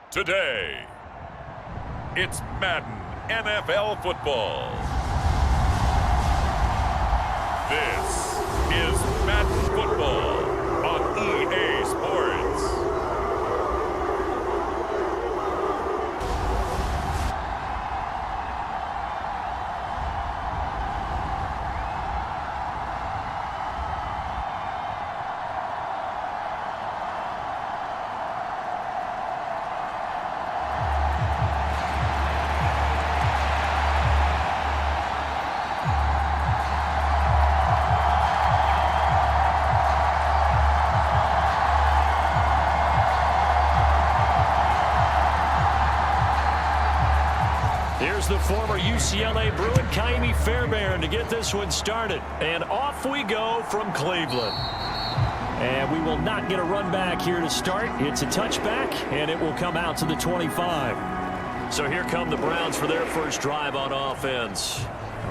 Today, it's Madden NFL football. This is Madden Football on EA Sports. Here's the former UCLA Bruin, Kaimi Fairbairn, to get this one started. And off we go from Cleveland. And we will not get a run back here to start. It's a touchback, and it will come out to the 25. So here come the Browns for their first drive on offense.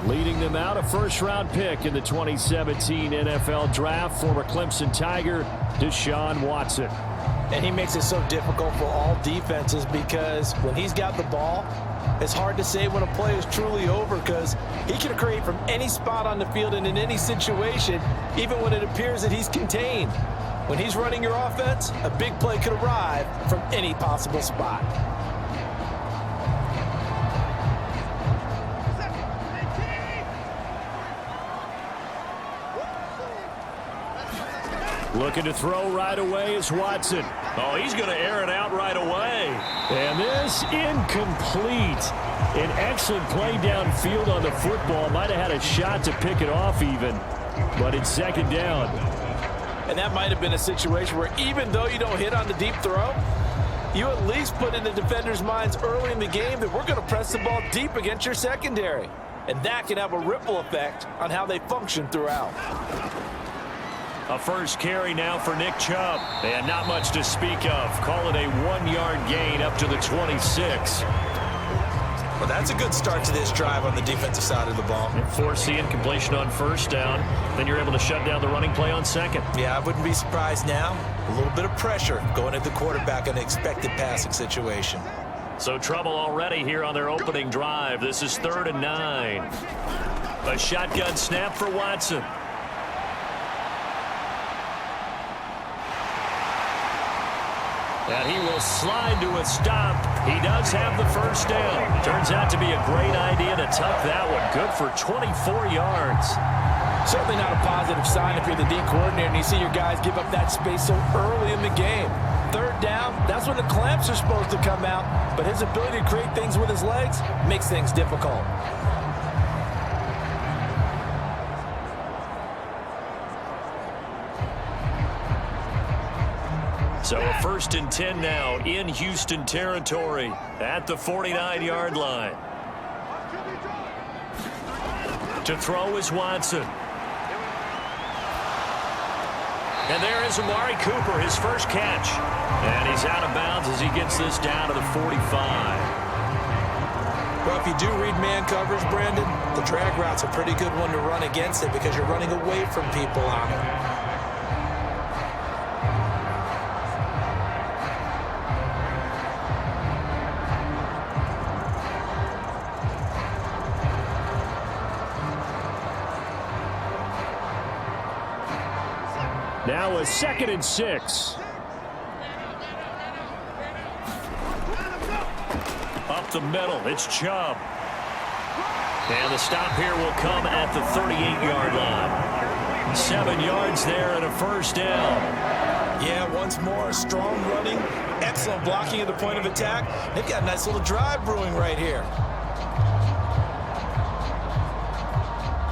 Leading them out, a first-round pick in the 2017 NFL Draft, former Clemson Tiger, Deshaun Watson. And he makes it so difficult for all defenses because when he's got the ball, it's hard to say when a play is truly over because he can create from any spot on the field and in any situation, even when it appears that he's contained. When he's running your offense, a big play could arrive from any possible spot. Looking to throw right away is Watson. Oh, he's going to air it out right away. And this incomplete. An excellent play downfield on the football. Might have had a shot to pick it off even, but it's second down. And that might have been a situation where even though you don't hit on the deep throw, you at least put in the defender's minds early in the game that we're going to press the ball deep against your secondary. And that can have a ripple effect on how they function throughout. A first carry now for Nick Chubb. And not much to speak of. Call it a 1-yard gain up to the 26. Well, that's a good start to this drive on the defensive side of the ball. Force the incompletion on first down. Then you're able to shut down the running play on second. Yeah, I wouldn't be surprised now. A little bit of pressure going at the quarterback in an expected passing situation. So trouble already here on their opening drive. This is 3rd and 9. A shotgun snap for Watson. And he will slide to a stop. He does have the first down. Turns out to be a great idea to tuck that one. Good for 24 yards. Certainly not a positive sign if you're the D coordinator and you see your guys give up that space so early in the game. 3rd down, that's when the clamps are supposed to come out. But his ability to create things with his legs makes things difficult. So a 1st and 10 now in Houston territory at the 49-yard line. To throw is Watson. And there is Amari Cooper, his first catch. And he's out of bounds as he gets this down to the 45. Well, if you do read man coverage, Brandon, the drag route's a pretty good one to run against it because you're running away from people on it. Now a 2nd and 6. Up the middle, it's Chubb. And the stop here will come at the 38-yard line. 7 yards there and a first down. Yeah, once more, strong running, excellent blocking at the point of attack. They've got a nice little drive brewing right here.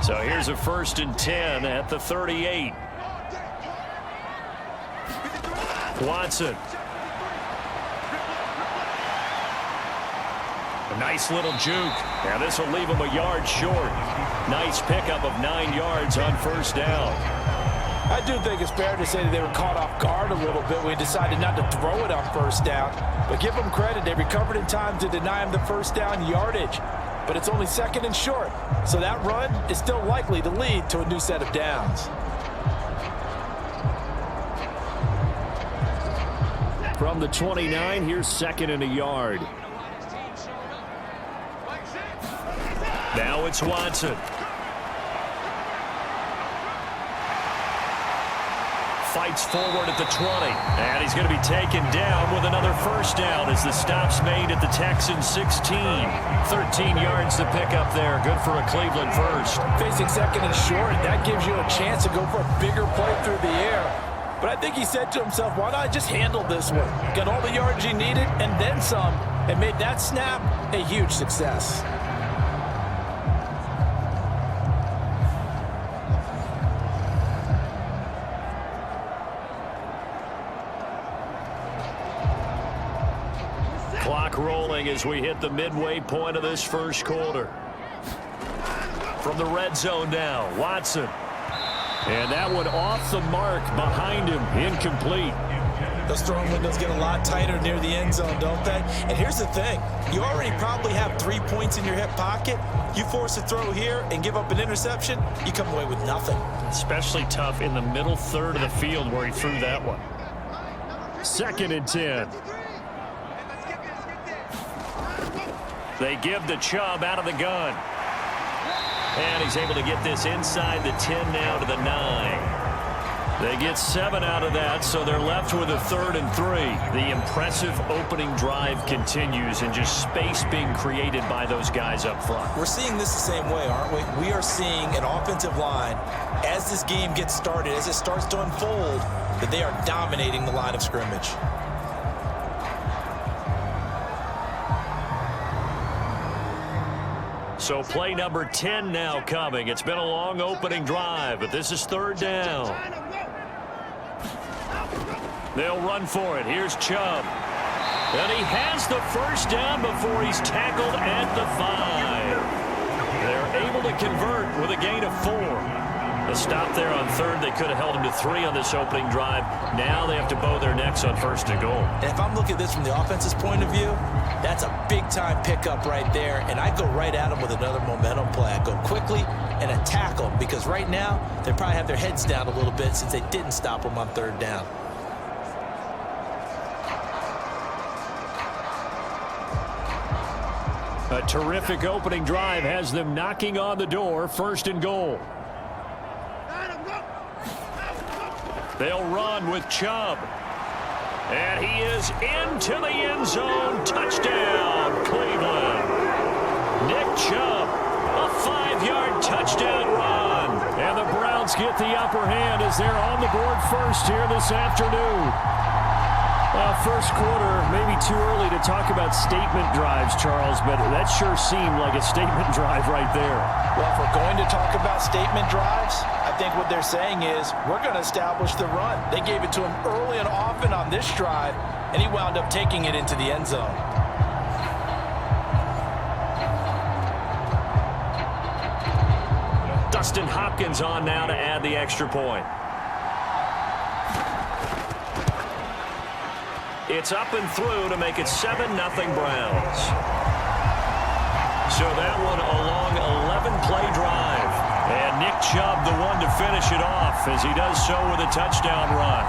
So here's a 1st and 10 at the 38. Watson. A nice little juke. Now this will leave him a yard short. Nice pickup of 9 yards on first down. I do think it's fair to say that they were caught off guard a little bit when we decided not to throw it on first down. But give them credit. They recovered in time to deny him the first down yardage. But it's only 2nd and short. So that run is still likely to lead to a new set of downs. From the 29, here's 2nd and a yard. Now it's Watson. Fights forward at the 20. And he's going to be taken down with another first down as the stop's made at the Texans 16. 13 yards to pick up there. Good for a Cleveland first. Facing 2nd and short, that gives you a chance to go for a bigger play through the air. But I think he said to himself, why not just handle this one? Got all the yards he needed and then some, and made that snap a huge success. Clock rolling as we hit the midway point of this first quarter. From the red zone now, Watson. And that one off the mark behind him, incomplete. Those throwing windows get a lot tighter near the end zone, don't they? And here's the thing. You already probably have 3 points in your hip pocket. You force a throw here and give up an interception, you come away with nothing. Especially tough in the middle third of the field where he threw that one. 2nd and 10. They give the Chubb out of the gun. And he's able to get this inside the 10 now to the 9. They get 7 out of that, so they're left with a 3rd and 3. The impressive opening drive continues and just space being created by those guys up front. We're seeing this the same way, aren't we? We are seeing an offensive line, as this game gets started, as it starts to unfold, that they are dominating the line of scrimmage. So play number 10 now coming. It's been a long opening drive, but this is 3rd down. They'll run for it. Here's Chubb. And he has the first down before he's tackled at the 5. They're able to convert with a gain of 4. A stop there on 3rd. They could have held him to 3 on this opening drive. Now they have to bow their necks on 1st and goal. And if I'm looking at this from the offense's point of view, that's a big-time pickup right there. And I go right at them with another momentum play. I go quickly and attack them because right now they probably have their heads down a little bit since they didn't stop them on 3rd down. A terrific opening drive has them knocking on the door. 1st and goal. They'll run with Chubb. And he is into the end zone. Touchdown, Cleveland. Nick Chubb, a 5-yard touchdown run. And the Browns get the upper hand as they're on the board first here this afternoon. First quarter, maybe too early to talk about statement drives, Charles, but that sure seemed like a statement drive right there. Well, if we're going to talk about statement drives, I think what they're saying is we're going to establish the run. They gave it to him early and often on this drive, and he wound up taking it into the end zone. Dustin Hopkins on now to add the extra point. It's up and through to make it 7-0 Browns. So that one a long 11-play drive. And Nick Chubb the one to finish it off as he does so with a touchdown run.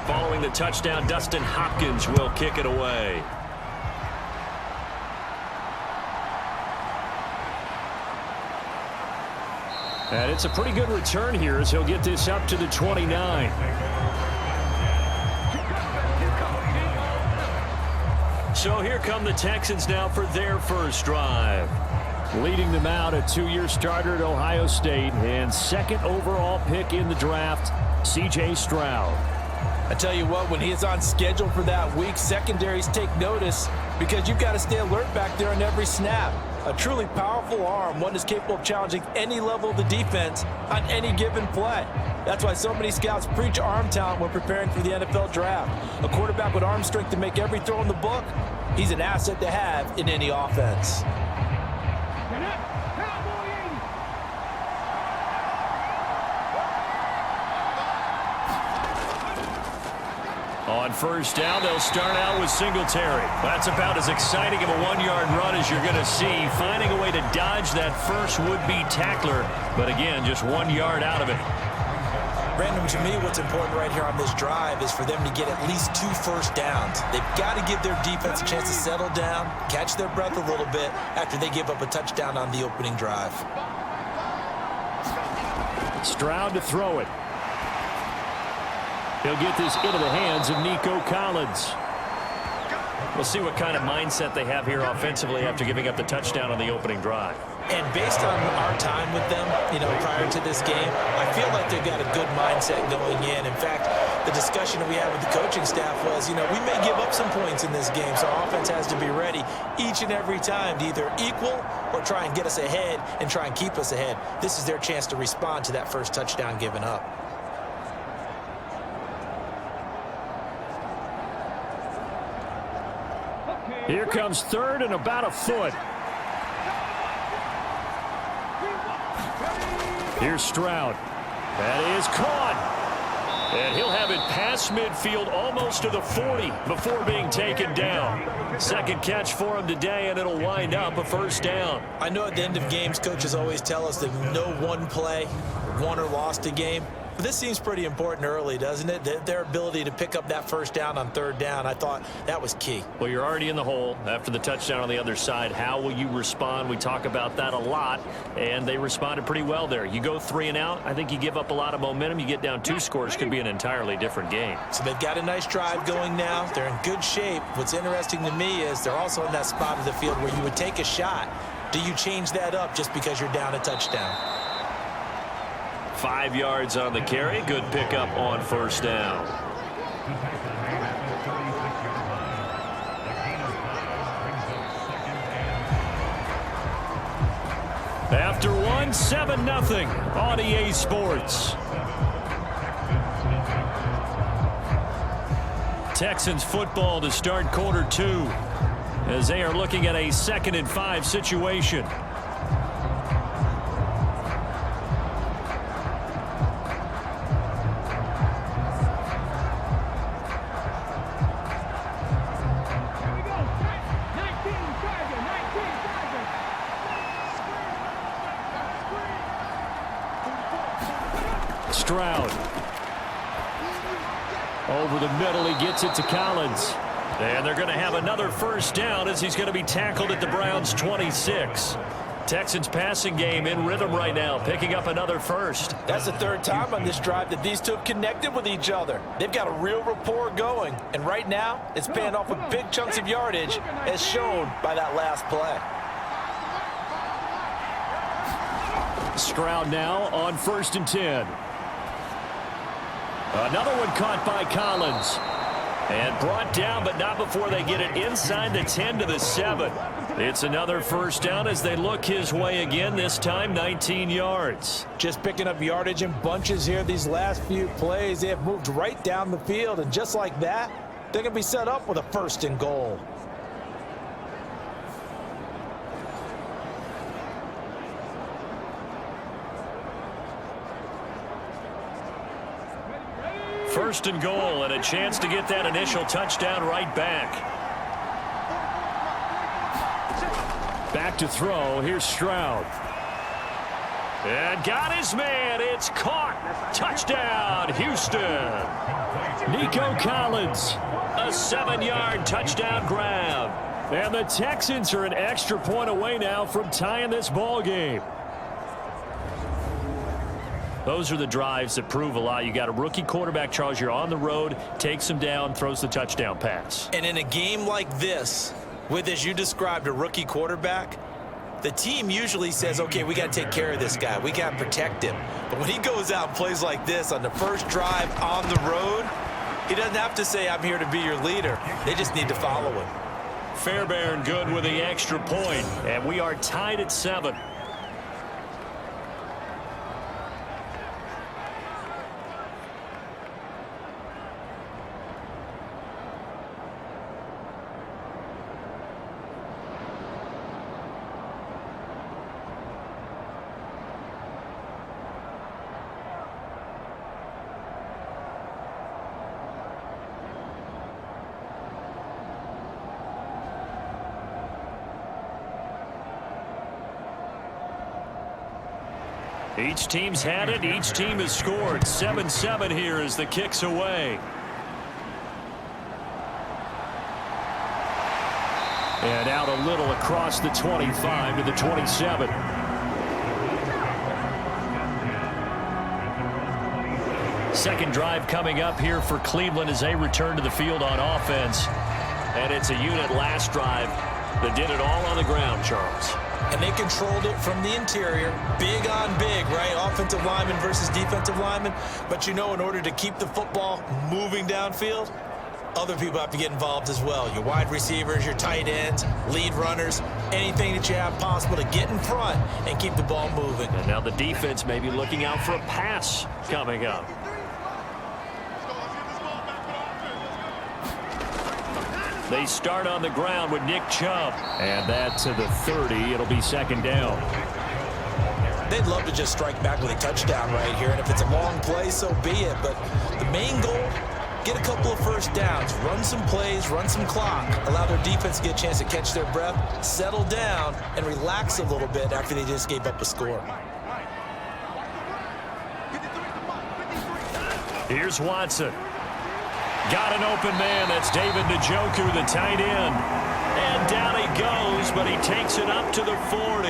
Following the touchdown, Dustin Hopkins will kick it away. And it's a pretty good return here as he'll get this up to the 29. So here come the Texans now for their first drive. Leading them out, a 2-year starter at Ohio State and 2nd overall pick in the draft, C.J. Stroud. I tell you what, when he is on schedule for that week, secondaries take notice because you've got to stay alert back there on every snap. A truly powerful arm, one that's capable of challenging any level of the defense on any given play. That's why so many scouts preach arm talent when preparing for the NFL draft. A quarterback with arm strength to make every throw in the book, he's an asset to have in any offense. On first down, they'll start out with Singletary. That's about as exciting of a one-yard run as you're going to see. Finding a way to dodge that first would-be tackler, but again, just 1 yard out of it. Brandon, to me, what's important right here on this drive is for them to get at least 2 first downs. They've got to give their defense a chance to settle down, catch their breath a little bit after they give up a touchdown on the opening drive. Stroud to throw it. He'll get this into the hands of Nico Collins. We'll see what kind of mindset they have here offensively after giving up the touchdown on the opening drive. And based on our time with them, prior to this game, I feel like they've got a good mindset going in. In fact, the discussion that we had with the coaching staff was, we may give up some points in this game, so our offense has to be ready each and every time to either equal or try and get us ahead and try and keep us ahead. This is their chance to respond to that first touchdown given up. Here comes third and about a foot. Here's Stroud. That is caught. And he'll have it past midfield almost to the 40 before being taken down. Second catch for him today, and it'll wind up a first down. I know at the end of games, coaches always tell us that no one play won or lost a game. But this seems pretty important early, doesn't it? Their ability to pick up that first down on third down, I thought that was key. Well, you're already in the hole after the touchdown on the other side. How will you respond? We talk about that a lot, and they responded pretty well there. You go 3 and out, I think you give up a lot of momentum. You get down 2 scores, could be an entirely different game. So they've got a nice drive going now. They're in good shape. What's interesting to me is they're also in that spot of the field where you would take a shot. Do you change that up just because you're down a touchdown? 5 yards on the carry. Good pickup on first down. After one, 7-0 on EA Sports. Texans football to start quarter 2 as they are looking at a 2nd and 5 situation. Stroud. Over the middle, he gets it to Collins. And they're going to have another first down as he's going to be tackled at the Browns' 26. Texans passing game in rhythm right now, picking up another first. That's the 3rd time on this drive that these two have connected with each other. They've got a real rapport going. And right now, it's paying off with big chunks of yardage as shown by that last play. Stroud now on 1st and 10. Another one caught by Collins. And brought down, but not before they get it inside the 10 to the 7. It's another first down as they look his way again, this time 19 yards. Just picking up yardage in bunches here these last few plays. They have moved right down the field, and just like that, they're going to be set up with a 1st and goal. First and goal, and a chance to get that initial touchdown right back. Back to throw. Here's Stroud. And got his man. It's caught. Touchdown, Houston. Nico Collins. A 7-yard touchdown grab. And the Texans are an extra point away now from tying this ball game. Those are the drives that prove a lot. You got a rookie quarterback, Charles. You're on the road, takes him down, throws the touchdown pass. And in a game like this, with, as you described, a rookie quarterback, the team usually says, okay, we got to take care of this guy. We got to protect him. But when he goes out and plays like this on the first drive on the road, he doesn't have to say, I'm here to be your leader. They just need to follow him. Fairbairn good with the extra point, and we are tied at 7. Each team's had it. Each team has scored. 7-7 here as the kick's away. And out a little across the 25 to the 27. Second drive coming up here for Cleveland as they return to the field on offense. And it's a unit last drive that did it all on the ground, Charles. And they controlled it from the interior, big on big, right? Offensive lineman versus defensive lineman. But you know, in order to keep the football moving downfield, other people have to get involved as well. Your wide receivers, your tight ends, lead runners, anything that you have possible to get in front and keep the ball moving. And now the defense may be looking out for a pass coming up. They start on the ground with Nick Chubb. And that to the 30. It'll be second down. They'd love to just strike back with a touchdown right here. And if it's a long play, so be it. But the main goal, get a couple of first downs, run some plays, run some clock, allow their defense to get a chance to catch their breath, settle down, and relax a little bit after they just gave up a score. Here's Watson. Got an open man. That's David Njoku, the tight end. And down he goes, but he takes it up to the 40.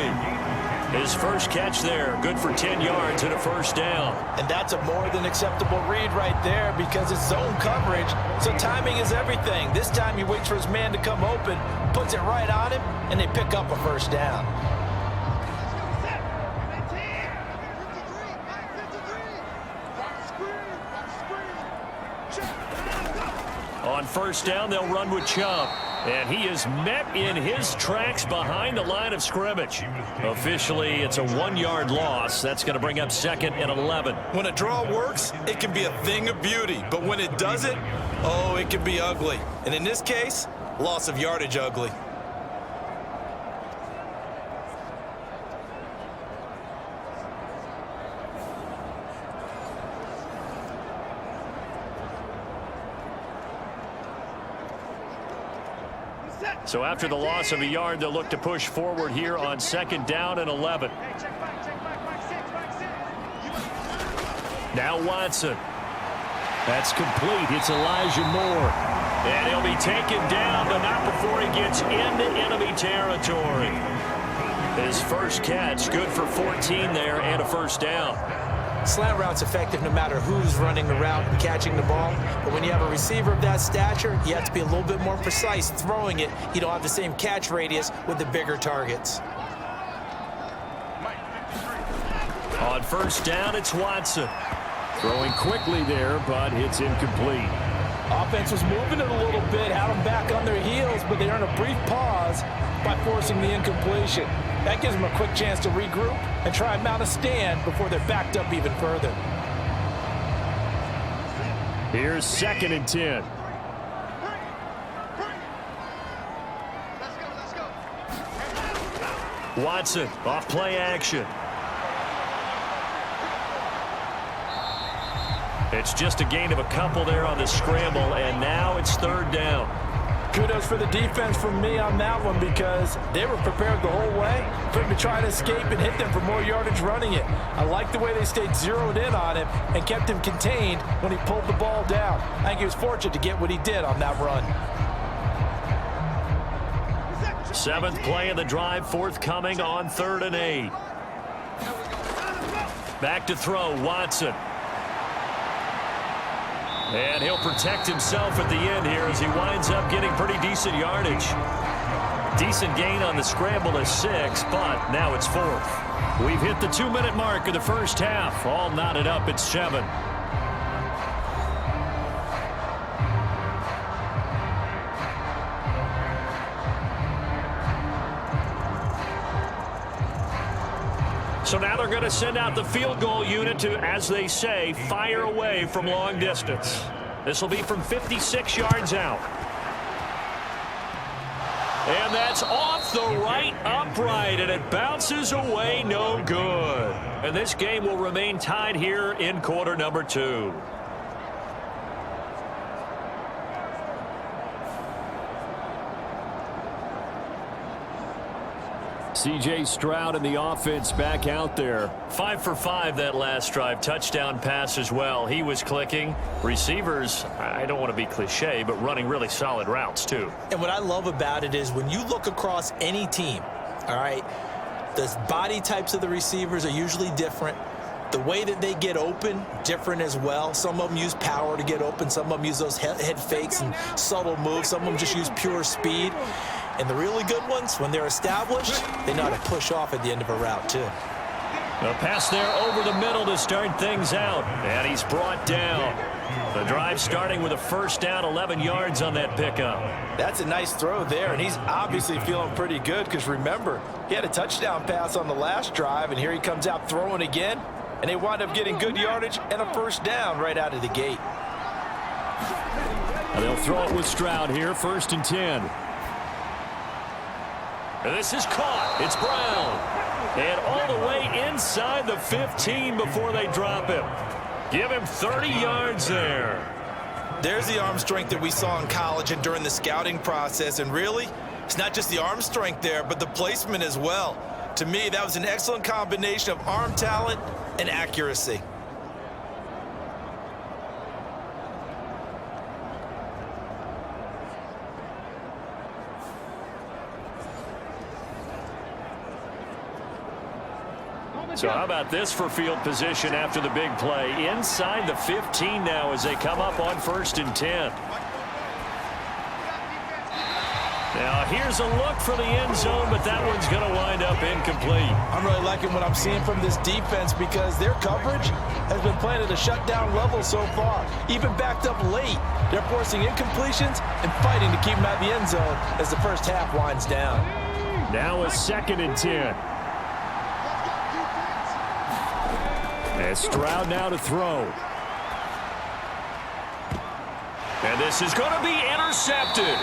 His first catch there, good for 10 yards and a first down. And that's a more than acceptable read right there because it's zone coverage, so timing is everything. This time he waits for his man to come open, puts it right on him, and they pick up a first down. On first down, they'll run with Chubb. And he is met in his tracks behind the line of scrimmage. Officially, it's a 1-yard loss. That's going to bring up second and 11. When a draw works, it can be a thing of beauty. But when it doesn't, oh, it can be ugly. And in this case, loss of yardage ugly. So after the loss of a yard, they'll look to push forward here on second down and 11. Now Watson. That's complete. It's Elijah Moore. And he'll be taken down, but not before he gets into enemy territory. His first catch, good for 14 there and a first down. Slant route's effective no matter who's running the route and catching the ball. But when you have a receiver of that stature, you have to be a little bit more precise throwing it. You don't have the same catch radius with the bigger targets. On first down, it's Watson. Throwing quickly there, but it's incomplete. Offense was moving it a little bit, had them back on their heels, but they earned a brief pause by forcing the incompletion. That gives them a quick chance to regroup and try and mount a stand before they're backed up even further. Here's second and 10. Watson off play action. It's just a gain of a couple there on the scramble, and now it's third down. Kudos for the defense from me on that one because they were prepared the whole way for him to try to escape and hit them for more yardage running it. I like the way they stayed zeroed in on him and kept him contained when he pulled the ball down. I think he was fortunate to get what he did on that run. Seventh play of the drive, forthcoming on 3rd and 8. Back to throw, Watson. And he'll protect himself at the end here as he winds up getting pretty decent yardage. Decent gain on the scramble is 6, but now it's 4th. We've hit the 2-minute mark of the first half. All knotted up at 7. So now they're going to send out the field goal unit to, as they say, fire away from long distance. This will be from 56 yards out. And that's off the right upright, and it bounces away no good. And this game will remain tied here in quarter number 2. C.J. Stroud and the offense back out there. 5 for 5 that last drive. Touchdown pass as well. He was clicking. Receivers, I don't want to be cliche, but running really solid routes too. And what I love about it is when you look across any team, all right, the body types of the receivers are usually different. The way that they get open, different as well. Some of them use power to get open. Some of them use those head fakes and subtle moves. Some of them just use pure speed. And the really good ones, when they're established, they know how to push off at the end of a route, too. A pass there over the middle to start things out. And he's brought down. The drive starting with a first down, 11 yards on that pickup. That's a nice throw there, and he's obviously feeling pretty good because, remember, he had a touchdown pass on the last drive, and here he comes out throwing again, and they wind up getting good yardage and a first down right out of the gate. And they'll throw it with Stroud here, 1st and 10. And this is caught. It's Brown. And all the way inside the 15 before they drop him. Give him 30 yards there. There's the arm strength that we saw in college and during the scouting process. And really, it's not just the arm strength there, but the placement as well. To me, that was an excellent combination of arm talent and accuracy. So how about this for field position after the big play? Inside the 15 now as they come up on 1st and 10. Now here's a look for the end zone, but that one's going to wind up incomplete. I'm really liking what I'm seeing from this defense because their coverage has been playing at a shutdown level so far. Even backed up late, they're forcing incompletions and fighting to keep them out of the end zone as the first half winds down. Now a 2nd and 10. And Stroud now to throw. And this is going to be intercepted.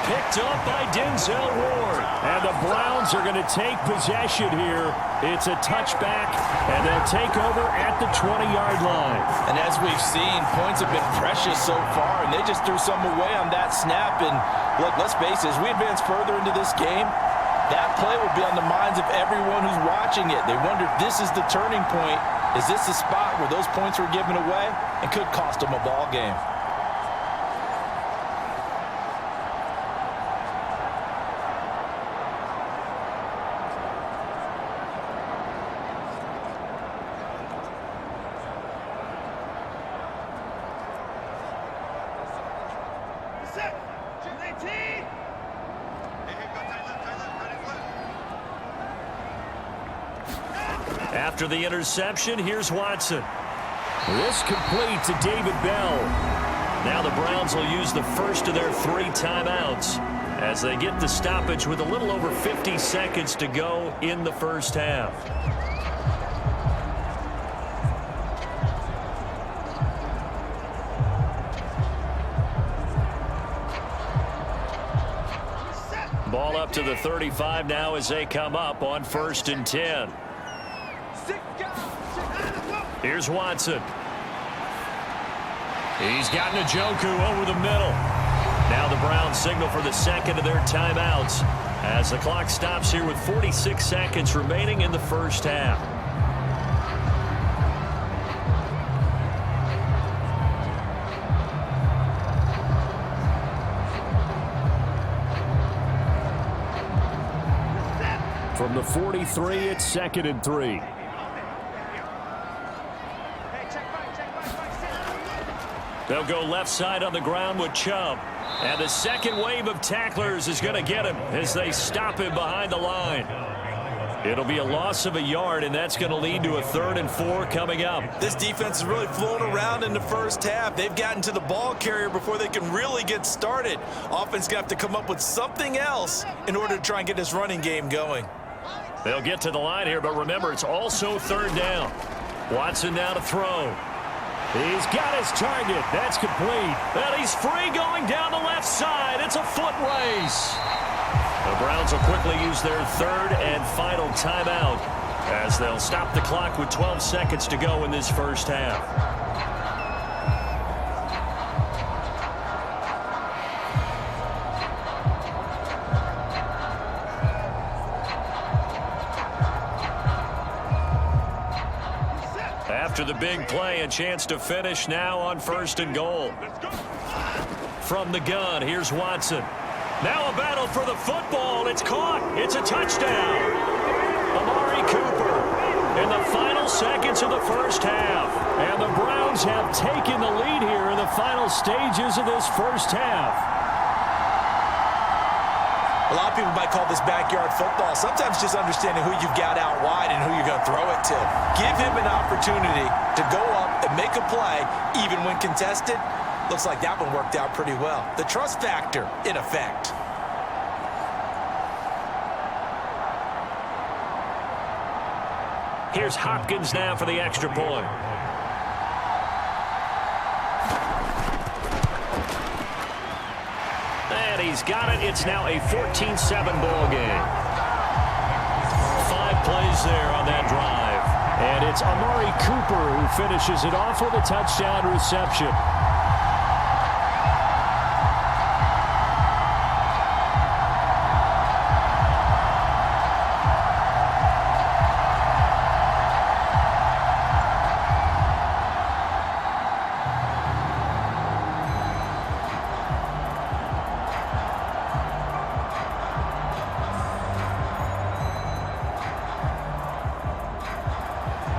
Picked up by Denzel Ward. And the Browns are going to take possession here. It's a touchback, and they'll take over at the 20-yard line. And as we've seen, points have been precious so far, and they just threw some away on that snap. And look, let's face it, as we advance further into this game, that play will be on the minds of everyone who's watching it. They wonder if this is the turning point. Is this the spot where those points were given away and could cost them a ball game? After the interception, here's Watson. This complete to David Bell. Now the Browns will use the first of their 3 timeouts as they get the stoppage with a little over 50 seconds to go in the first half. Ball up to the 35 now as they come up on 1st and 10. Here's Watson. He's got Njoku over the middle. Now the Browns signal for the 2nd of their timeouts as the clock stops here with 46 seconds remaining in the first half. From the 43, it's 2nd and 3. They'll go left side on the ground with Chubb. And the second wave of tacklers is going to get him as they stop him behind the line. It'll be a loss of a yard, and that's going to lead to a 3rd and 4 coming up. This defense is really flown around in the first half. They've gotten to the ball carrier before they can really get started. Offense going to have to come up with something else in order to try and get this running game going. They'll get to the line here, but remember, it's also third down. Watson now to throw. He's got his target. That's complete. And he's free going down the left side. It's a foot race. The Browns will quickly use their third and final timeout as they'll stop the clock with 12 seconds to go in this first half. After the big play, a chance to finish now on 1st and goal. From the gun, here's Watson. Now a battle for the football. It's caught. It's a touchdown. Amari Cooper in the final seconds of the first half. And the Browns have taken the lead here in the final stages of this first half. A lot of people might call this backyard football. Sometimes just understanding who you've got out wide and who you're going to throw it to. Give him an opportunity to go up and make a play, even when contested. Looks like that one worked out pretty well. The trust factor, in effect. Here's Hopkins now for the extra point. And he's got it. It's now a 14-7 ball game. 5 plays there on that drive. And it's Amari Cooper who finishes it off with a touchdown reception.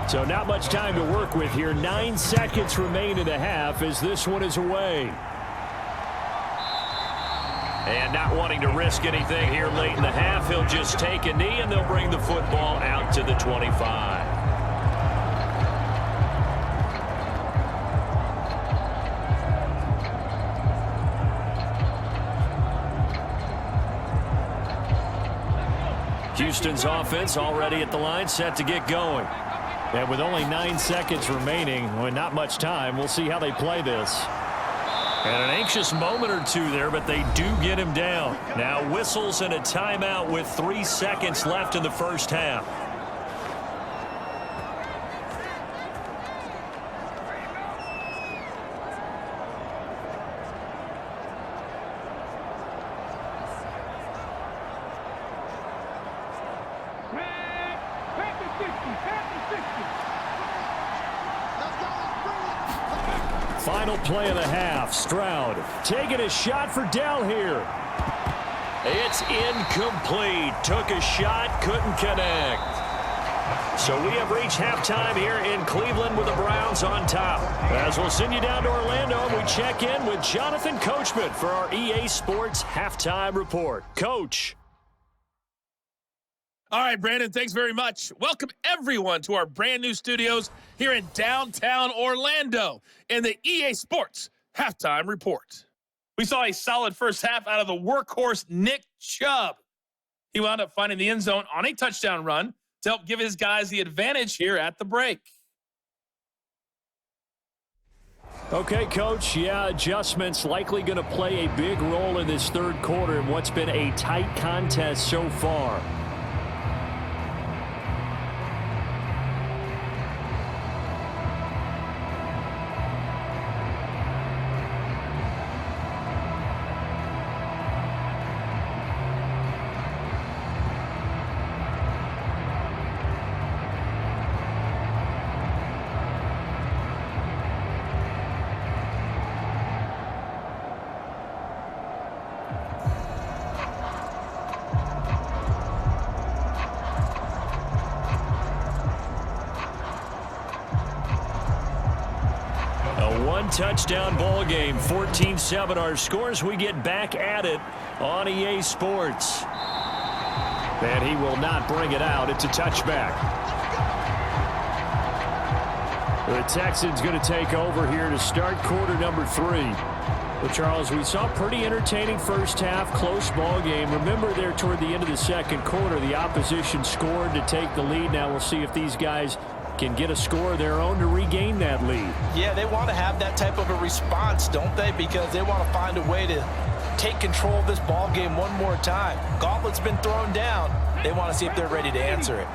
So not much time to work with here. 9 seconds remain in the half as this one is away. And not wanting to risk anything here late in the half, he'll just take a knee and they'll bring the football out to the 25. Houston's offense already at the line, set to get going. And with only 9 seconds remaining, well, not much time, we'll see how they play this. And an anxious moment or two there, but they do get him down. Now whistles and a timeout with 3 seconds left in the first half. Final play of the half. Stroud taking a shot for Dell here. It's incomplete. Took a shot, couldn't connect. So we have reached halftime here in Cleveland with the Browns on top. As we'll send you down to Orlando, and we check in with Jonathan Coachman for our EA Sports Halftime Report. Coach. All right, Brandon, thanks very much. Welcome, everyone, to our brand-new studios here in downtown Orlando in the EA Sports Halftime Report. We saw a solid first half out of the workhorse Nick Chubb. He wound up finding the end zone on a touchdown run to help give his guys the advantage here at the break. Okay, Coach, adjustments likely going to play a big role in this third quarter in what's been a tight contest so far. Touchdown ball game, 14-7 our scores. We get back at it on EA Sports. And he will not bring it out. It's a touchback. The Texans going to take over here to start quarter number 3. Well, Charles, we saw pretty entertaining first half, close ball game. Remember there toward the end of the second quarter, the opposition scored to take the lead. Now we'll see if these guys can get a score of their own to regain that lead. Yeah, they want to have that type of a response, don't they? Because they want to find a way to take control of this ball game one more time. Gauntlet's been thrown down. They want to see if they're ready to answer it.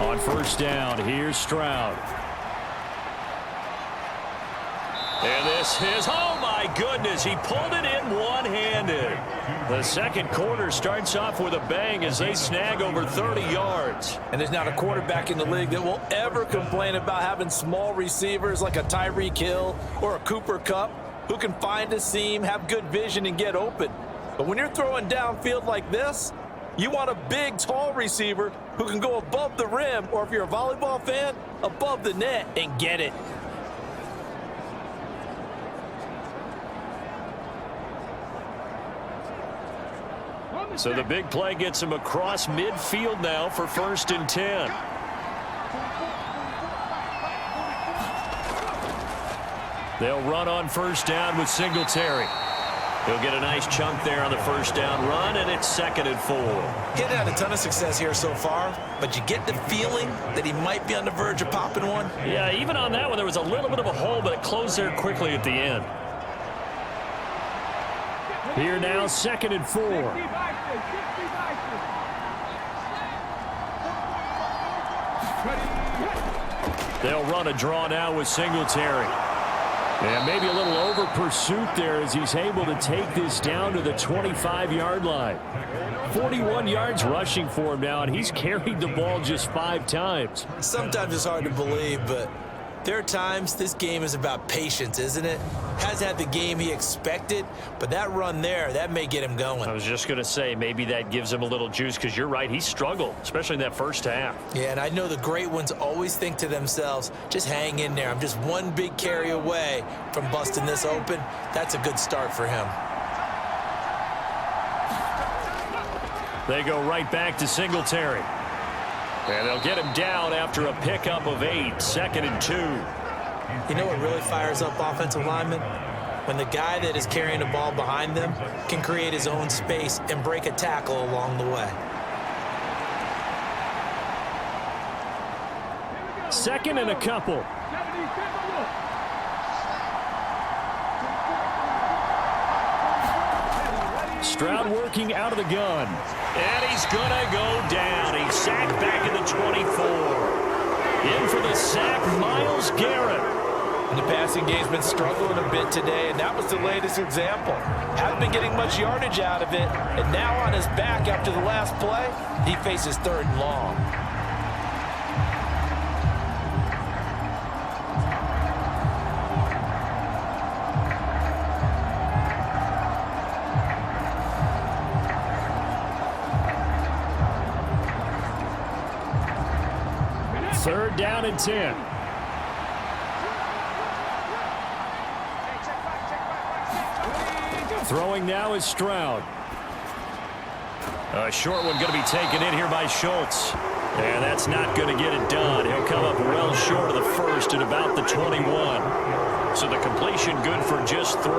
On first down, here's Stroud. And this is, oh my goodness, he pulled it in one-handed. The second quarter starts off with a bang as they snag over 30 yards. And there's not a quarterback in the league that will ever complain about having small receivers like a Tyreek Hill or a Cooper Kupp who can find a seam, have good vision, and get open. But when you're throwing downfield like this, you want a big, tall receiver who can go above the rim, or if you're a volleyball fan, above the net and get it. So the big play gets him across midfield now for 1st and 10. They'll run on first down with Singletary. He'll get a nice chunk there on the first down run, and it's 2nd and 4. He hasn't had a ton of success here so far, but you get the feeling that he might be on the verge of popping one. Yeah, even on that one, there was a little bit of a hole, but it closed there quickly at the end. Here now, 2nd and 4. They'll run a draw now with Singletary. And maybe a little over pursuit there as he's able to take this down to the 25-yard line. 41 yards rushing for him now, and he's carried the ball just 5 times. Sometimes it's hard to believe, but there are times this game is about patience, isn't it? Hasn't had the game he expected, but that run there, that may get him going. I was just going to say, maybe that gives him a little juice, because you're right, he struggled, especially in that first half. Yeah, and I know the great ones always think to themselves, just hang in there. I'm just one big carry away from busting this open. That's a good start for him. They go right back to Singletary. And they'll get him down after a pickup of 8, 2nd and 2. You know what really fires up offensive linemen? When the guy that is carrying the ball behind them can create his own space and break a tackle along the way. 2nd and a couple. Stroud working out of the gun. And he's going to go down. He's sacked back at the 24. In for the sack, Myles Garrett. And the passing game's been struggling a bit today, and that was the latest example. Haven't been getting much yardage out of it, and now on his back after the last play, he faces 3rd and long. Third down and 10. Throwing now is Stroud. A short one going to be taken in here by Schultz. And that's not going to get it done. He'll come up well short of the first at about the 21. So the completion good for just 3.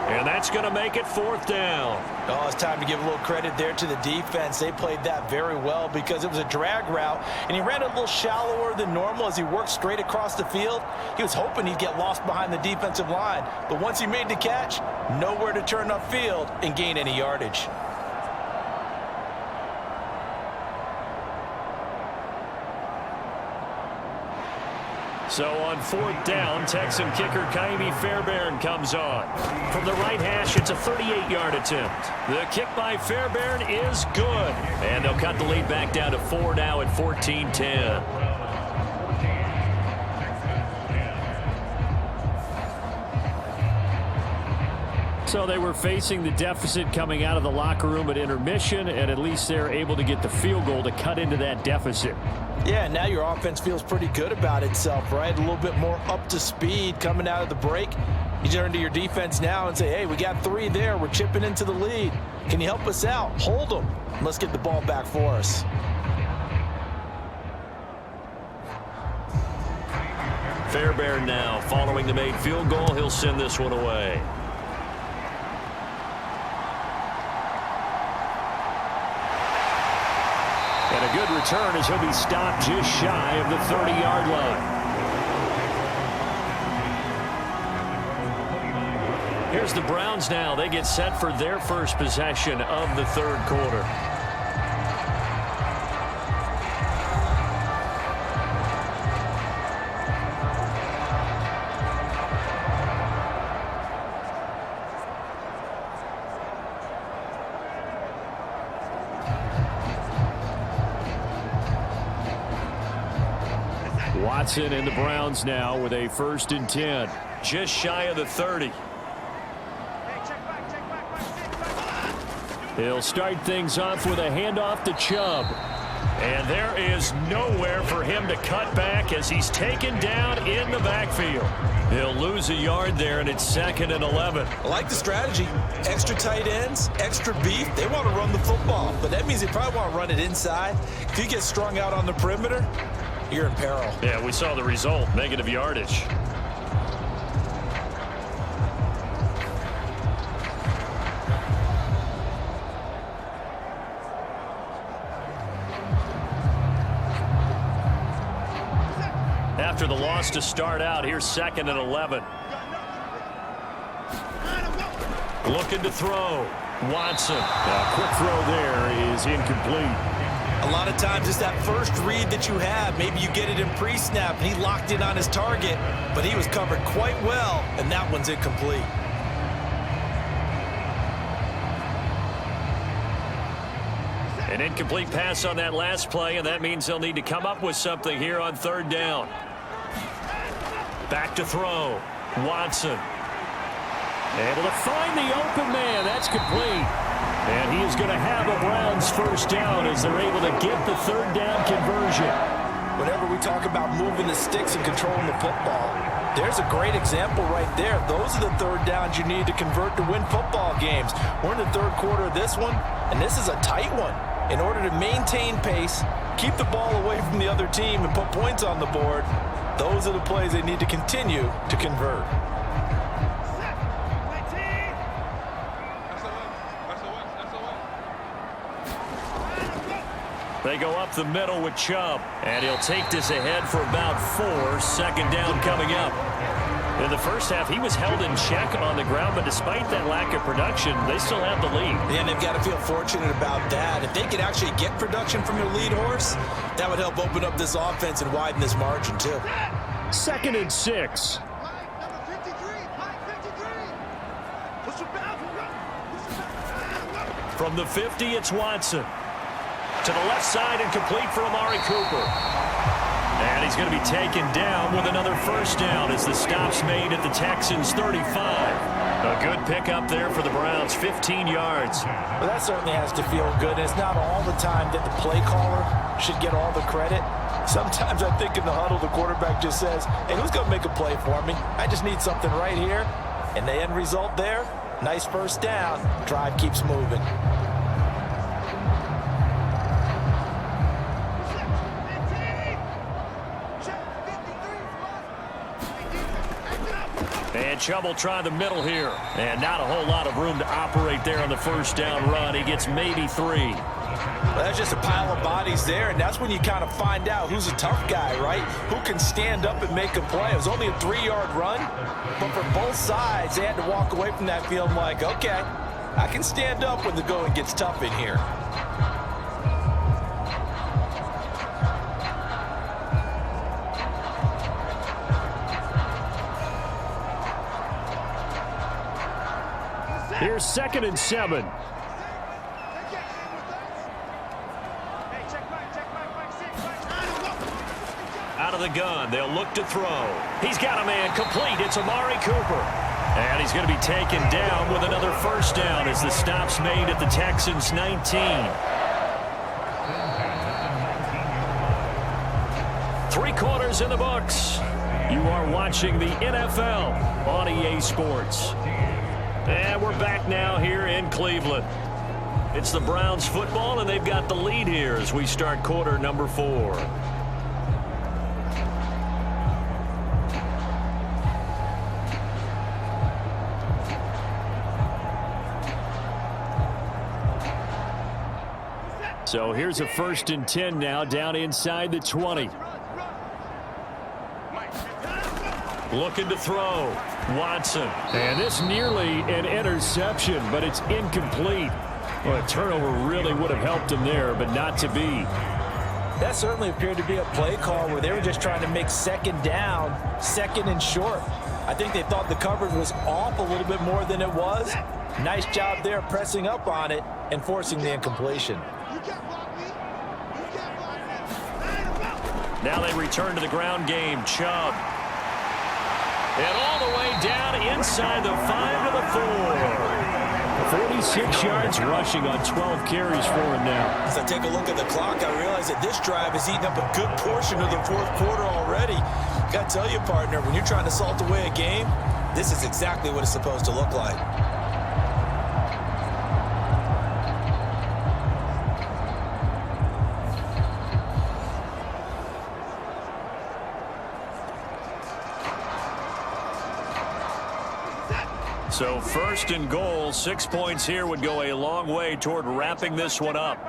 And that's going to make it 4th down. Oh, it's time to give a little credit there to the defense. They played that very well because it was a drag route, and he ran a little shallower than normal as he worked straight across the field. He was hoping he'd get lost behind the defensive line, but once he made the catch, nowhere to turn upfield and gain any yardage. So on 4th down, Texan kicker Kaimi Fairbairn comes on. From the right hash, it's a 38-yard attempt. The kick by Fairbairn is good. And they'll cut the lead back down to 4 now at 14-10. So they were facing the deficit coming out of the locker room at intermission, and at least they're able to get the field goal to cut into that deficit. Yeah, now your offense feels pretty good about itself, right? A little bit more up to speed coming out of the break. You turn to your defense now and say, hey, we got 3 there. We're chipping into the lead. Can you help us out? Hold them. Let's get the ball back for us. Fairbairn now following the made field goal. He'll send this one away. And a good return as he'll be stopped just shy of the 30-yard line. Here's the Browns now. They get set for their first possession of the third quarter. Watson and the Browns now with a 1st and 10. Just shy of the 30. He'll start things off with a handoff to Chubb. And there is nowhere for him to cut back as he's taken down in the backfield. He'll lose a yard there, and it's 2nd and 11. I like the strategy. Extra tight ends, extra beef. They want to run the football, but that means they probably want to run it inside. If you get strung out on the perimeter, you're in peril. Yeah, we saw the result, negative yardage. After the loss to start out, here's 2nd and 11. Looking to throw. Watson. A quick throw there is incomplete. A lot of times it's that first read that you have. Maybe you get it in pre-snap, and he locked in on his target, but he was covered quite well, and that one's incomplete. An incomplete pass on that last play, and that means they'll need to come up with something here on 3rd down. Back to throw. Watson. Able to find the open man. That's complete. And he is going to have a Browns 1st down as they're able to get the 3rd down conversion. Whenever we talk about moving the sticks and controlling the football, there's a great example right there. Those are the 3rd downs you need to convert to win football games. We're in the 3rd quarter of this one, and this is a tight one. In order to maintain pace, keep the ball away from the other team, and put points on the board, those are the plays they need to continue to convert. They go up the middle with Chubb, and he'll take this ahead for about 4. 2nd down coming up. In the first half, he was held in check on the ground, but despite that lack of production, they still have the lead. And they've got to feel fortunate about that. If they could actually get production from their lead horse, that would help open up this offense and widen this margin too. 2nd and 6. From the 50, it's Watson. To the left side and complete for Amari Cooper. And he's going to be taken down with another 1st down as the stop's made at the Texans' 35. A good pickup there for the Browns, 15 yards. Well, that certainly has to feel good. And it's not all the time that the play caller should get all the credit. Sometimes I think in the huddle, the quarterback just says, hey, who's going to make a play for me? I just need something right here. And the end result there, nice 1st down. Drive keeps moving. And Chubb will try the middle here. And not a whole lot of room to operate there on the 1st down run. He gets maybe 3. Well, that's just a pile of bodies there, and that's when you kind of find out who's a tough guy, right? Who can stand up and make a play. It was only a 3-yard run, but for both sides, they had to walk away from that field like, okay, I can stand up when the going gets tough in here. Here's 2nd and 7. Out of the gun, they'll look to throw. He's got a man complete. It's Amari Cooper. And he's going to be taken down with another 1st down as the stop's made at the Texans' 19. Three quarters in the books. You are watching the NFL on EA Sports. And we're back now here in Cleveland. It's the Browns football, and they've got the lead here as we start quarter number 4. So here's a 1st and 10 now down inside the 20. Looking to throw. Watson. And this nearly an interception, but it's incomplete. Well, a turnover really would have helped him there, but not to be. That certainly appeared to be a play call where they were just trying to make 2nd down, 2nd and short. I think they thought the coverage was off a little bit more than it was. Nice job there pressing up on it and forcing the incompletion. Now they return to the ground game. Chubb. And all the way down inside the 5 to the 4. 46 yards rushing on 12 carries for him now. As I take a look at the clock, I realize that this drive has eaten up a good portion of the 4th quarter already. Got to tell you, partner, when you're trying to salt away a game, this is exactly what it's supposed to look like. So 1st and goal, 6 points here would go a long way toward wrapping this one up.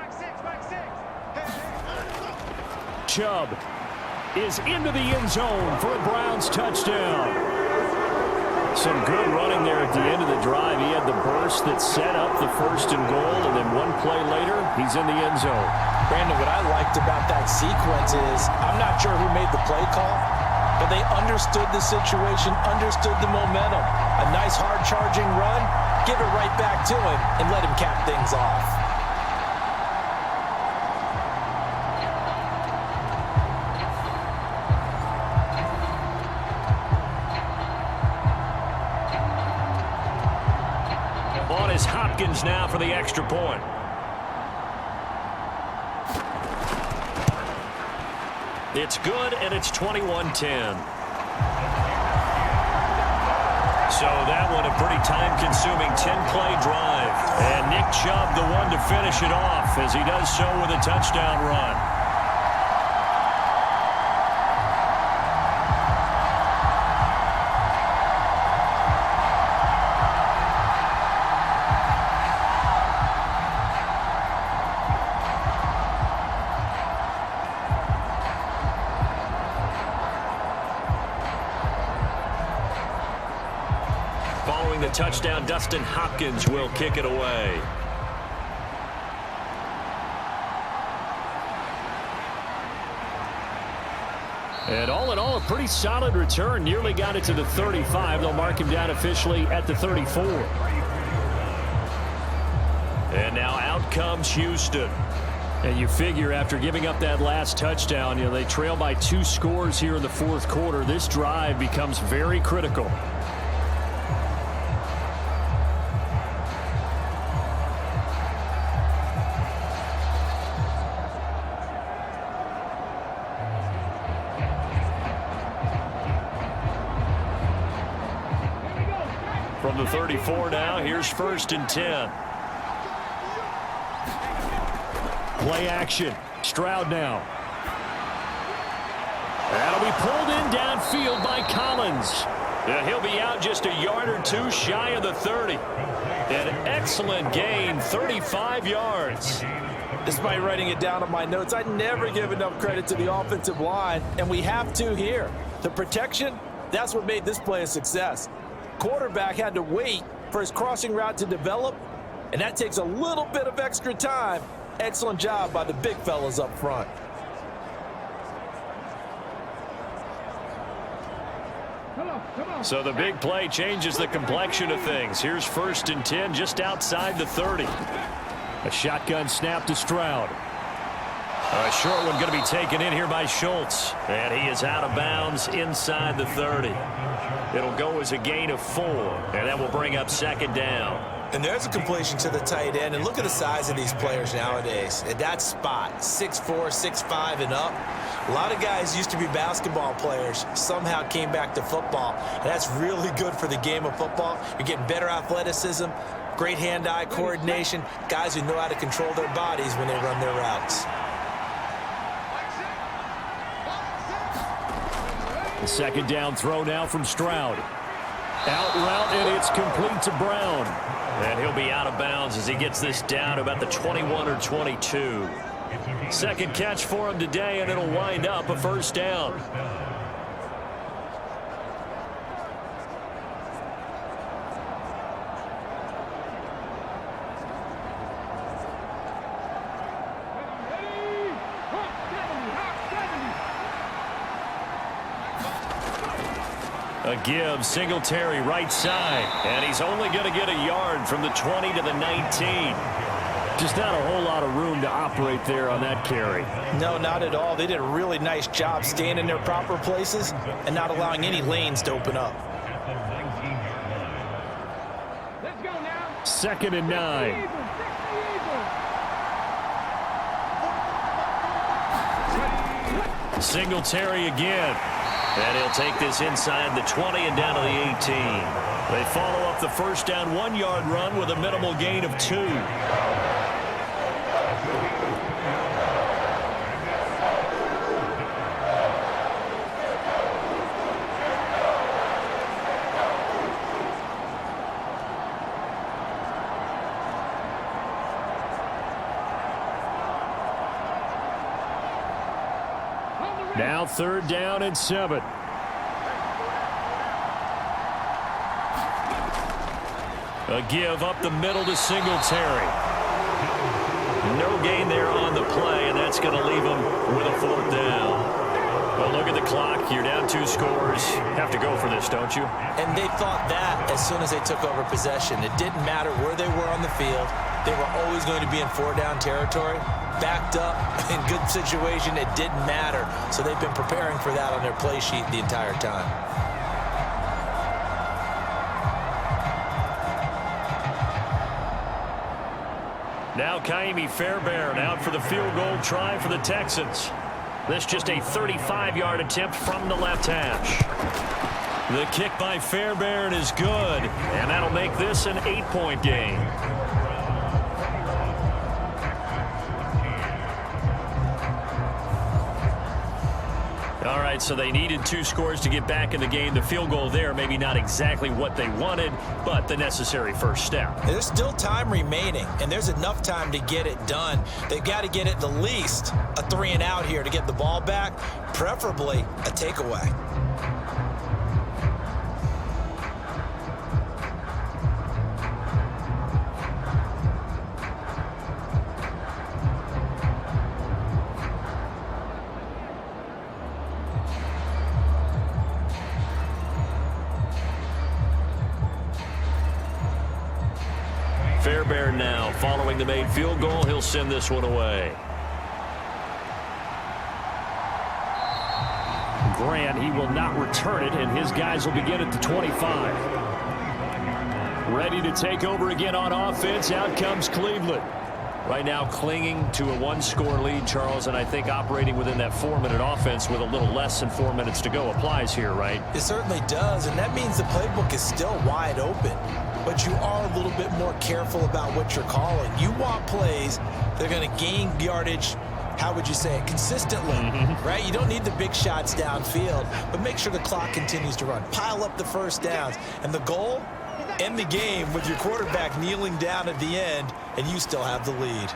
Chubb is into the end zone for a Browns touchdown. Some good running there at the end of the drive. He had the burst that set up the 1st and goal, and then one play later, he's in the end zone. Brandon, what I liked about that sequence is I'm not sure who made the play call, but they understood the situation, understood the momentum. A nice hard charging run, give it right back to him and let him cap things off. On is Hopkins now for the extra point. It's good, and it's 21-10. So that one a pretty time-consuming 10-play drive. And Nick Chubb the one to finish it off as he does so with a touchdown run. Following the touchdown, Dustin Hopkins will kick it away. And all in all, a pretty solid return. Nearly got it to the 35. They'll mark him down officially at the 34. And now out comes Houston. And you figure after giving up that last touchdown, they trail by 2 scores here in the 4th quarter. This drive becomes very critical. From the 34 now, here's 1st and 10. Play action. Stroud now. That'll be pulled in downfield by Collins. Yeah, he'll be out just a yard or 2 shy of the 30. An excellent gain, 35 yards. Despite writing it down on my notes, I never give enough credit to the offensive line, and we have to here. The protection, that's what made this play a success. Quarterback had to wait for his crossing route to develop, and that takes a little bit of extra time. Excellent job by the big fellas up front. So the big play changes the complexion of things. Here's 1st and 10 just outside the 30. A shotgun snap to Stroud. A short one going to be taken in here by Schultz. And he is out of bounds inside the 30. It'll go as a gain of 4. And that will bring up 2nd down. And there's a completion to the tight end. And look at the size of these players nowadays. At that spot, 6'4", 6'5", and up. A lot of guys used to be basketball players, somehow came back to football. And that's really good for the game of football. You're getting better athleticism, great hand-eye coordination, guys who know how to control their bodies when they run their routes. The 2nd down throw now from Stroud. Out route, and It's complete to Brown. And he'll be out of bounds as he gets this down about the 21 or 22. Second catch for him today, and it'll wind up a first down. A give, Singletary right side, and he's only going to get a yard from the 20 to the 19. Just not a whole lot of room to operate there on that carry. No, not at all. They did a really nice job staying in their proper places and not allowing any lanes to open up. 2nd and 9. Singletary again. And he'll take this inside the 20 and down to the 18. They follow up the first down 1-yard run with a minimal gain of 2. Now 3rd down and 7. A give up the middle to Singletary. No gain there on the play, and that's going to leave him with a 4th down. Well, look at the clock. You're down 2 scores. Have to go for this, don't you? And they thought that as soon as they took over possession. It didn't matter where they were on the field. They were always going to be in 4-down territory. Backed up, in good situation, it didn't matter. So they've been preparing for that on their play sheet the entire time. Now Kaimi Fairbairn out for the field goal try for the Texans. This just a 35-yard attempt from the left hash. The kick by Fairbairn is good, and that'll make this an 8-point game. All right, so they needed 2 scores to get back in the game. The field goal there, maybe not exactly what they wanted, but the necessary first step. There's still time remaining, and there's enough time to get it done. They've got to get at the least a 3-and-out here to get the ball back, preferably a takeaway. Fairbairn now following the made field goal. He'll send this one away. Grant, he will not return it, and his guys will begin at the 25. Ready to take over again on offense. Out comes Cleveland. Right now clinging to a 1-score lead, Charles, and I think operating within that 4-minute offense with a little less than 4 minutes to go applies here, right? It certainly does, and that means the playbook is still wide open. But you are a little bit more careful about what you're calling. You want plays that are going to gain yardage, how would you say it, consistently, right? You don't need the big shots downfield, but make sure the clock continues to run. Pile up the first downs. And the goal, end the game with your quarterback kneeling down at the end, and you still have the lead.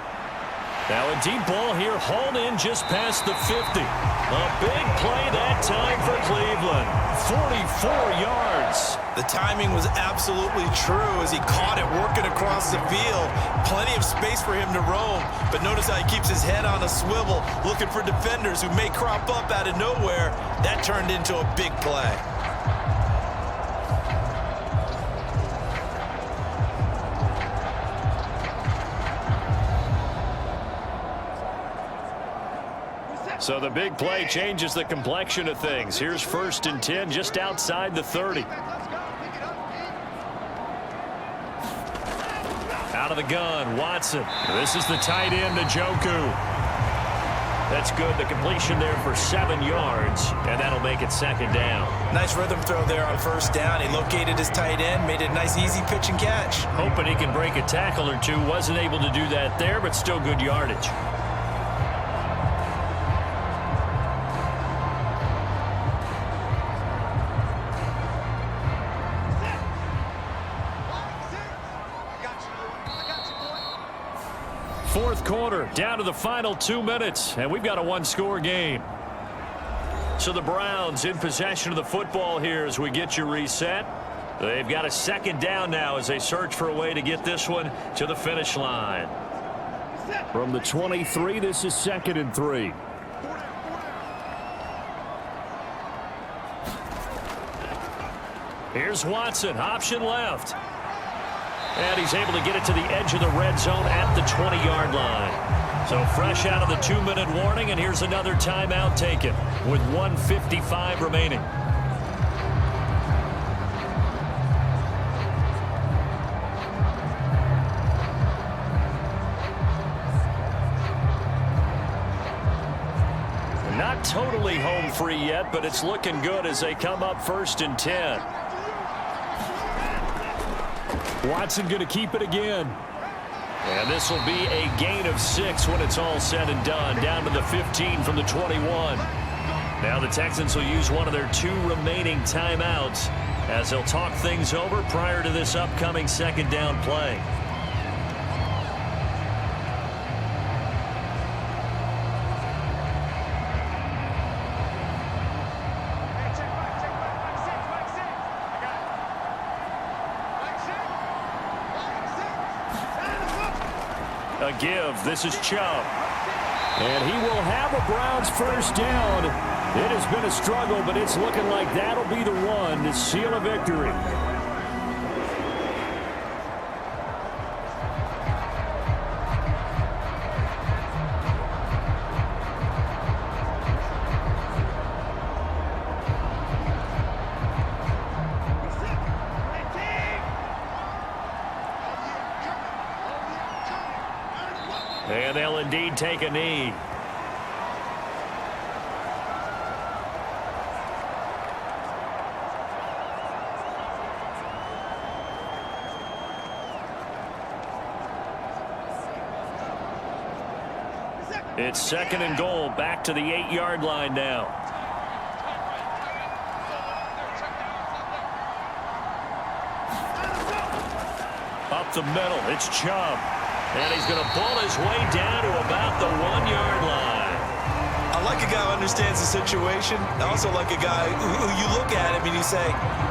Now a deep ball here, hauled in just past the 50. A big play that time for Cleveland. 44 yards. The timing was absolutely true as he caught it working across the field. Plenty of space for him to roam, but notice how he keeps his head on a swivel, looking for defenders who may crop up out of nowhere. That turned into a big play. So the big play changes the complexion of things. Here's 1st and 10 just outside the 30. Out of the gun, Watson. This is the tight end, Njoku. That's good. The completion there for 7 yards, and that'll make it 2nd down. Nice rhythm throw there on 1st down. He located his tight end, made it a nice, easy pitch and catch. Hoping he can break a tackle or two. Wasn't able to do that there, but still good yardage. fourth quarter, down to the final 2 minutes, and we've got a one-score game. So the Browns in possession of the football here as we get you reset. They've got a second down now as they search for a way to get this one to the finish line. From the 23, this is 2nd and 3. Here's Watson, option left. And he's able to get it to the edge of the red zone at the 20-yard line. So fresh out of the 2-minute warning, and here's another timeout taken with 1:55 remaining. Not totally home free yet, but it's looking good as they come up 1st and 10. Watson going to keep it again. And this will be a gain of 6 when it's all said and done, down to the 15 from the 21. Now the Texans will use one of their 2 remaining timeouts as they'll talk things over prior to this upcoming second down play. A give. This is Chubb. And he will have a Browns first down. It has been a struggle, but it's looking like that'll be the one to seal a victory. And they'll indeed take a knee. It's 2nd and goal, back to the 8-yard line now. Up the middle, it's Chubb. And he's going to pull his way down to about the 1-yard line. I like a guy who understands the situation. I also like a guy who you look at him and you say,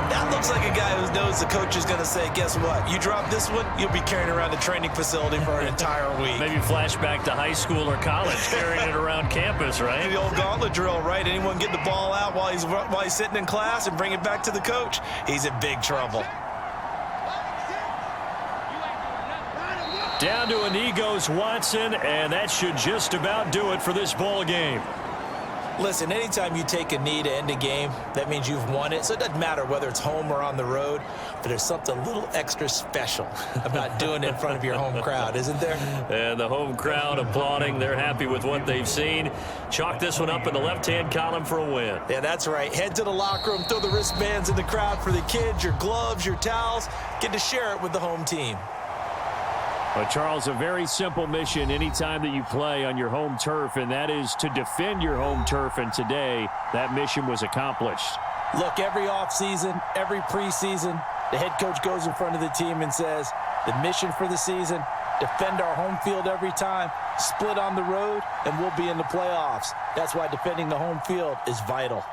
that looks like a guy who knows the coach is going to say, guess what? You drop this one, you'll be carrying around the training facility for an entire week. Maybe flashback to high school or college, carrying it around campus, right? The old gauntlet drill, right? Anyone get the ball out while he's sitting in class and bring it back to the coach, he's in big trouble. Down to a knee goes Watson, and that should just about do it for this ball game. Listen, anytime you take a knee to end a game, that means you've won it. So it doesn't matter whether it's home or on the road, but there's something a little extra special about doing it in front of your home crowd, isn't there? And the home crowd applauding. They're happy with what they've seen. Chalk this one up in the left-hand column for a win. Yeah, that's right. Head to the locker room, throw the wristbands in the crowd for the kids, your gloves, your towels. Get to share it with the home team. But, Charles, a very simple mission anytime that you play on your home turf, and that is to defend your home turf, and today that mission was accomplished. Look, every offseason, every preseason, the head coach goes in front of the team and says, the mission for the season, defend our home field every time, split on the road, and we'll be in the playoffs. That's why defending the home field is vital.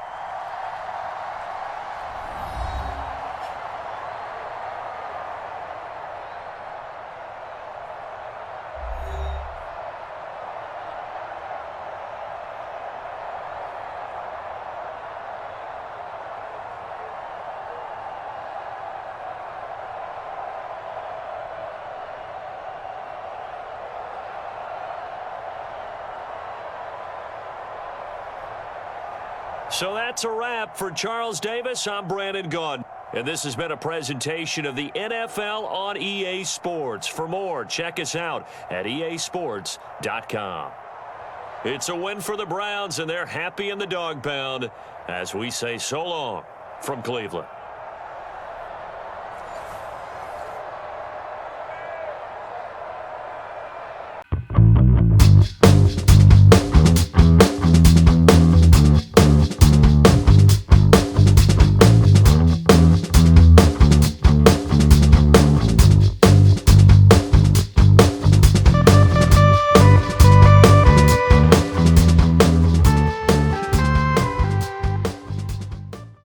So that's a wrap for Charles Davis. I'm Brandon Gunn. And this has been a presentation of the NFL on EA Sports. For more, check us out at easports.com. It's a win for the Browns, and they're happy in the dog pound as we say so long from Cleveland.